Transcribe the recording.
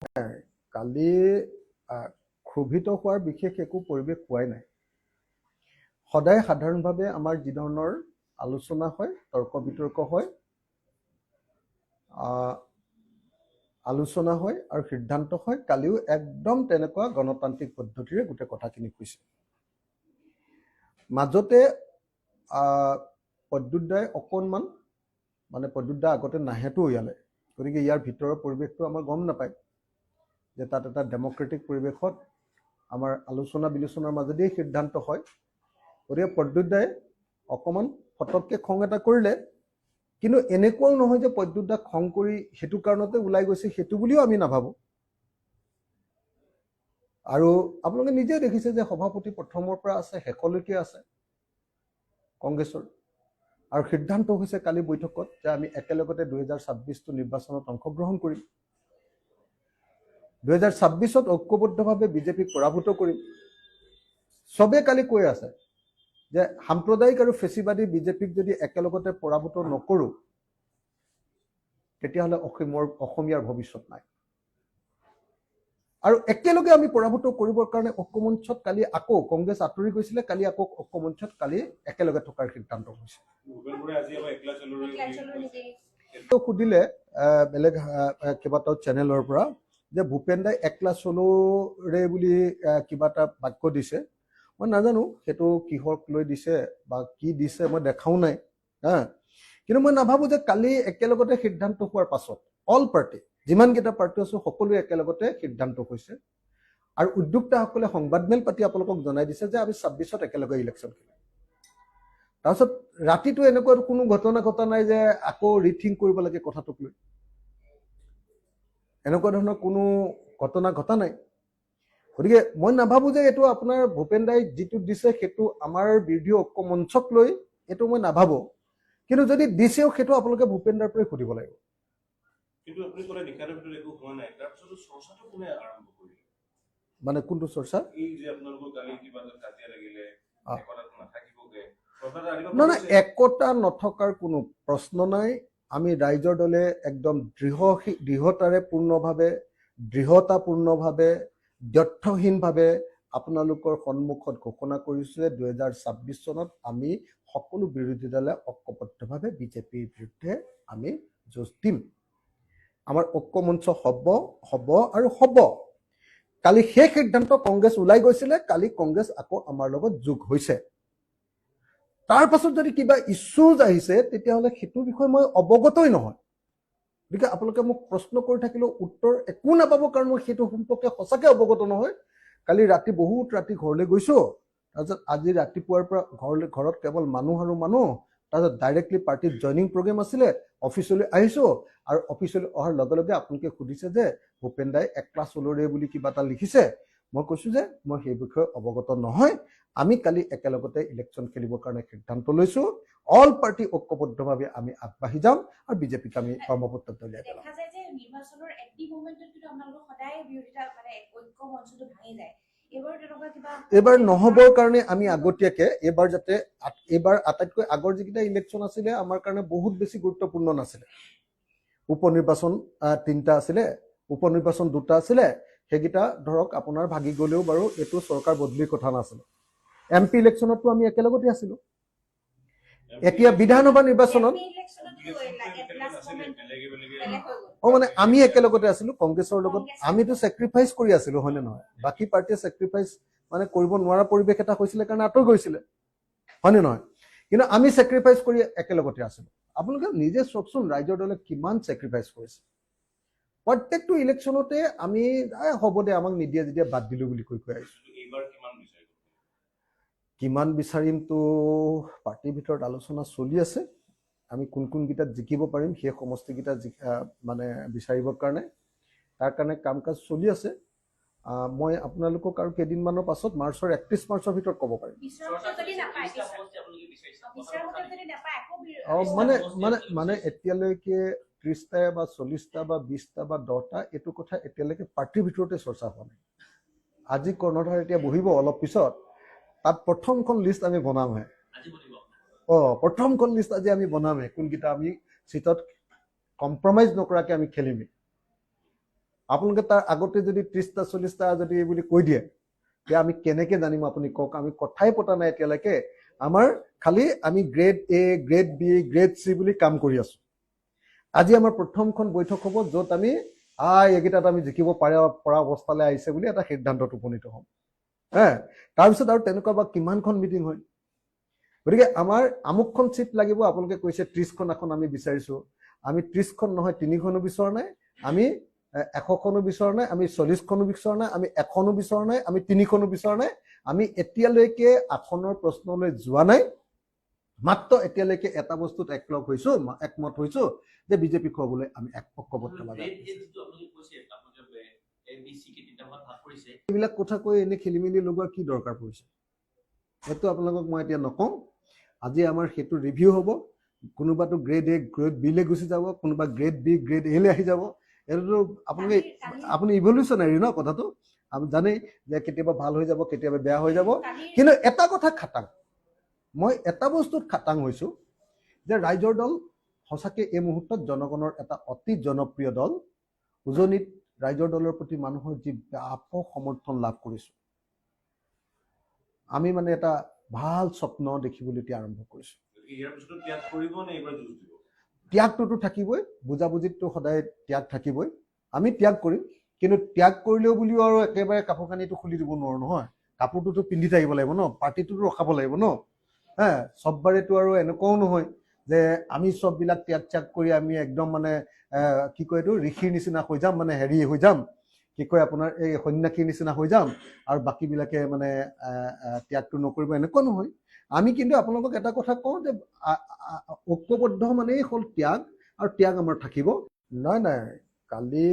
কালি ক্ষোভিত হোৱাৰ বিশেষ একো পৰিৱেশ পোৱাই নাই। সদায় সাধাৰণভাৱে আমাৰ যি ধৰণৰ আলোচনা হয়, তৰ্ক বিতৰ্ক হয়, আৰু সিদ্ধান্ত হয়, কালিও একদম তেনেকুৱা গণতান্ত্ৰিক পদ্ধতিৰে গোটেই কথাখিনি কৈছে। মাজতে প্ৰদ্যুৎদাই অকণমান প্ৰদ্যুৎদা আগতে নাহেতো ইয়ালৈ, গতিকে ইয়াৰ ভিতৰৰ পৰিৱেশটো আমাৰ গম নাপায় যে তাত এটা ডেমক্ৰেটিক পৰিৱেশত আমাৰ আলোচনা বিলোচনাৰ মাজেদিয়ে সিদ্ধান্ত হয়। গতিকে প্ৰদ্যুৎদাই অকণমান ফটককৈ খং এটা কৰিলে, কিন্তু এনেকুৱাও নহয় যে প্ৰদ্যুৎদাক খং কৰি সেইটো কাৰণতে ওলাই গৈছে, সেইটো বুলিও আমি নাভাবোঁ। আৰু আপোনালোকে নিজে দেখিছে যে সভাপতি প্ৰথমৰ পৰা আছে, শেষলৈকে আছে কংগ্ৰেছৰ। আৰু সিদ্ধান্ত হৈছে কালি বৈঠকত যে আমি একেলগতে 2026টো নিৰ্বাচনত অংশগ্ৰহণ কৰিম, 2026ত ঐক্যবদ্ধভাৱে বিজেপিক পৰাভূত কৰিম। চবে কালি কৈ আছে যে সাম্প্ৰদায়িক আৰু ফেচিবাদী বিজেপিক যদি একেলগতে পৰাভূত নকৰোঁ তেতিয়াহ'লে অসমীয়াৰ ভৱিষ্যত নাই। আৰু একেলগে আমি পৰাভূত কৰিবৰ কাৰণে ঐক্যমঞ্চত কালি আকৌ কংগ্ৰেছ আঁতৰি গৈছিলে, কালি আকৌ ঐক্যমঞ্চত কালি একেলগে থকাৰ সিদ্ধান্ত হৈছে। সুধিলে বেলেগ কেইবাটাও চেনেলৰ পৰা যে ভূপেন দাই একলা চলোৰে বুলি কিবা এটা বাক্য দিছে। মই নাজানো সেইটো কিহক লৈ দিছে বা কি দিছে, মই দেখাও নাই। কিন্তু মই নাভাবোঁ যে কালি একেলগতে সিদ্ধান্ত হোৱাৰ পাছত অল পাৰ্টি, যিমানকেইটা পাৰ্টি আছো সকলোৱে একেলগতে সিদ্ধান্ত হৈছে। আৰু উদ্যোক্তাসকলে সংবাদমেল পাতি আপোনালোকক জনাই দিছে যে আমি 26ত একেলগে ইলেকশ্যন খেলিম। তাৰপিছত ৰাতিটো এনেকুৱা কোনো ঘটনা ঘটা নাই যে আকৌ ৰিথিংক কৰিব লাগে কথাটোক লৈ, এনেকুৱা ধৰণৰ কোনো ঘটনা ঘটা নাই। গতিকে মই নাভাবোঁ যে এইটো আপোনাৰ ভূপেন দাই যিটো দিছে সেইটো আমাৰ বিৰোধী ঐক্য মঞ্চক লৈ, এইটো মই নাভাবোঁ। কিন্তু যদি দিছেও সেইটো আপোনালোকে ভূপেন দাৰ পৰাই সুধিব লাগিব। কিন্তু আপুনি ক'লে নিশাৰ ভিতৰত একো হোৱা নাই, তাৰপিছত চৰ্চাটো কোনে আৰম্ভ কৰিলে? মানে কোনটো চৰ্চা? এই যে আপোনালোকৰ কালি কিবা কাজিয়া লাগিলে, একতাটো নাথাকিবগে। নাই, একতা নথকাৰ কোনো প্ৰশ্ন নাই। আমি ৰাইজৰ দলে একদম দৃঢ়তাৰে দৃঢ়তাপূৰ্ণভাৱে দ্ব্যৰ্থহীনভাৱে আপোনালোকৰ সন্মুখত ঘোষণা কৰিছোঁ যে 2026 চনত আমি সকলো বিৰোধী দলে ঐক্যবদ্ধভাৱে বিজেপিৰ বিৰুদ্ধে আমি যুঁজ দিম। আমাৰ ঐক্যমঞ্চ হ'ব আৰু হ'ব। কালি সেই সিদ্ধান্ত কংগ্ৰেছ ওলাই গৈছিলে, কালি কংগ্ৰেছ আকৌ আমাৰ লগত যোগ হৈছে। তাৰ পাছত যদি কিবা ইছ্যুজ আহিছে তেতিয়াহ'লে সেইটো বিষয়ে মই অৱগতই নহয়। গতিকে আপোনালোকে মোক প্ৰশ্ন কৰি থাকিলেও উত্তৰ একো নাপাব, কাৰণ মই সেইটো সম্পৰ্কে সঁচাকৈ অৱগত নহয়। কালি ৰাতি বহুত ৰাতি ঘৰলৈ গৈছোঁ, তাৰপিছত আজি ৰাতিপুৱাৰ পৰা ঘৰত কেৱল মানুহ আৰু মানুহ। তাৰপিছত ডাইৰেক্টলি পাৰ্টিত জইনিং প্ৰগ্ৰেম আছিলে, অফিচলৈ আহিছোঁ। আৰু অফিচলৈ অহাৰ লগে লগে আপোনালোকে সুধিছে যে ভূপেন দাই একলা চলোৰে বুলি কিবা এটা লিখিছে। মই কৈছোঁ যে মই সেই বিষয়ে অৱগত নহয়। আমি কালি একেলগতে ইলেকশ্যন খেলিবৰ কাৰণে সিদ্ধান্ত লৈছোঁ। অল পাৰ্টি ঐক্যবদ্ধভাৱে আমি আগবাঢ়ি যাম আৰু বিজেপিক আমি ব্ৰহ্মপুত্ৰ দলিয়াই পেলাম। দেখা যায় যে নিৰ্বাচনৰ একটি মোমেন্টত কিন্তু আপোনালোকৰ সদায় বিৰোধিতা ঐক্য মঞ্চটো ভাঙি যায়। এইবাৰ নহবৰ কাৰণে আমি আগতীয়াকে এইবাৰ আটাইতকৈ আগৰ যিকেইটা ইলেকশ্যন আছিলে আমাৰ কাৰণে বহুত বেছি গুৰুত্বপূৰ্ণ নাছিলে। উপনিৰ্বাচন 3টা আছিলে, উপনিৰ্বাচন 2টা আছিলে। সেইকেইটা ধৰক আপোনাৰ ভাগি গ'লেও বাৰু এইটো চৰকাৰ বদলিৰ কথা নাছিলে। MP ইলেকশ্যনতো আমি একেলগতে আছিলো। এতিয়া বিধানসভা নিৰ্বাচনত আমি একেলগতে আছিলো কংগ্ৰেছৰ লগত। আমিতো চেক্ৰিফাইচ কৰি আছিলো, হয়নে নহয়? বাকী পাৰ্টিয়ে চেক্ৰিফাইচ কৰিব নোৱাৰা পৰিৱেশ এটা হৈছিলে কাৰণে আঁতৰ গৈছিলে, হয়নে নহয়? কিন্তু আমি চেক্ৰিফাইচ কৰি একেলগতে আছিলো। আপোনালোকে নিজে চাওকচোন ৰাইজৰ দলে কিমান চেক্ৰিফাইচ কৰিছে। প্ৰত্যেকটো ইলেকশ্যনতে আমি হ'ব দে আমাক নিদিয়ে যেতিয়া বাদ দিলো বুলি কৈ আহিছো। কিমান বিচাৰিমতো পাৰ্টিৰ ভিতৰত আলোচনা চলি আছে। আমি কোন কোনকেইটাত জিকিব পাৰিম সেই সমষ্টিকেইটা বিচাৰিবৰ কাৰণে, তাৰ কাৰণে কাম কাজ চলি আছে। মই আপোনালোকক আৰু কেইদিনমানৰ পাছত মাৰ্চৰ 31 মাৰ্চৰ ভিতৰত ক'ব পাৰিম। এতিয়ালৈকে 30টা বা 40টা বা 20টা বা 10টা এইটো কথা এতিয়ালৈকে পাৰ্টিৰ ভিতৰতে চৰ্চা হোৱা নাই। আজি কৰ্ণধাৰ এতিয়া বহিব অলপ পিছত, তাত প্ৰথমখন লিষ্ট আমি বনামহে। প্ৰথমখন লিষ্ট আজি আমি বনামহে, কোনকেইটা আমি চিটত কম্প্ৰমাইজ নকৰাকে আমি খেলিমেই। আপোনালোকে তাৰ আগতে যদি 30টা 40টা যদি বুলি কৈ দিয়ে তেতিয়া আমি কেনেকে জানিম আপুনি কওক আমি কথাই পতা নাই এতিয়ালৈকে আমাৰ খালি আমি grade A grade B grade C বুলি কাম কৰি আছো আজি আমাৰ প্ৰথমখন বৈঠক হ'ব য'ত আমি এইকেইটাত আমি জিকিব পৰা অৱস্থালৈ আহিছে বুলি এটা সিদ্ধান্তত উপনীত হ'ম তাৰপিছত আৰু তেনেকুৱা বা কিমানখন মিটিং হয় গতিকে আমাৰ আমুকখন চিট লাগিব আপোনালোকে কৈছে 30খন এখন আমি বিচাৰিছো আমি 30খন নহয় 3খনো বিচৰা নাই আমি 100খনো বিচৰা নাই আমি 40খনো বিচৰা নাই আমি 1খনো বিচৰা নাই আমি 3খনো বিচৰা নাই আমি এতিয়ালৈকে আসনৰ প্ৰশ্নলৈ যোৱা নাই মাত্ৰ এতিয়ালৈকে এটা বস্তুত একমত হৈছো যে বিজেপি খুৱাবলৈ আমি ঐক্যবদ্ধ এইবিলাক কথা কৈ এনে খেলি মেলি লগোৱাৰ কি দৰকাৰ পৰিছে সেইটো আপোনালোকক মই এতিয়া নকওঁ আজি আমাৰ সেইটো ৰিভিউ হ'ব কোনোবাটো গ্ৰেড এ গ্ৰেড বিলৈ গুচি যাব কোনোবা গ্ৰেড বি গ্ৰেড এলৈ আহি যাব এইটো আপুনি ইভলিউচনাৰী ন কথাটো আমি জানেই যে কেতিয়াবা ভাল হৈ যাব কেতিয়াবা বেয়া হৈ যাব কিন্তু এটা কথা খাটাং মই এটা বস্তুত খাটাং হৈছো যে ৰাইজৰ দল সঁচাকৈ এই মুহূৰ্তত জনগণৰ এটা অতি জনপ্ৰিয় দল উজনিত ৰাইজৰ দলৰ প্ৰতি মানুহৰ যি ব্যাপক সমৰ্থন লাভ কৰিছো আমি মানে এটা ভাল স্বপ্ন দেখিবলৈ এতিয়া আৰম্ভ কৰিছো ত্যাগটোতো থাকিবই বুজাবুজিতো সদায় ত্যাগ থাকিবই আমি ত্যাগ কৰিম কিন্তু ত্যাগ কৰিলেও বুলিও আৰু একেবাৰে কাপোৰ কানিটো খুলি দিব নোৱাৰো নহয় কাপোৰটোতো পিন্ধি থাকিব লাগিব ন পাৰ্টিটোতো ৰখাব লাগিব ন চববাৰেতো আৰু এনেকুৱাও নহয় যে আমি চববিলাক ত্যাগ কৰি আমি একদম মানে কি কয় এইটো ঋষিৰ নিচিনা হৈ যাম মানে হেৰি হৈ যাম কি কয় আপোনাৰ এই সন্যাসীৰ নিচিনা হৈ যাম আৰু বাকীবিলাকে মানে ত্যাগটো নকৰিব এনেকুৱা নহয় আমি কিন্তু আপোনালোকক এটা কথা কওঁ যে ঐক্যবদ্ধ মানেই হ'ল ত্যাগ আৰু ত্যাগ আমাৰ থাকিব নাই কালি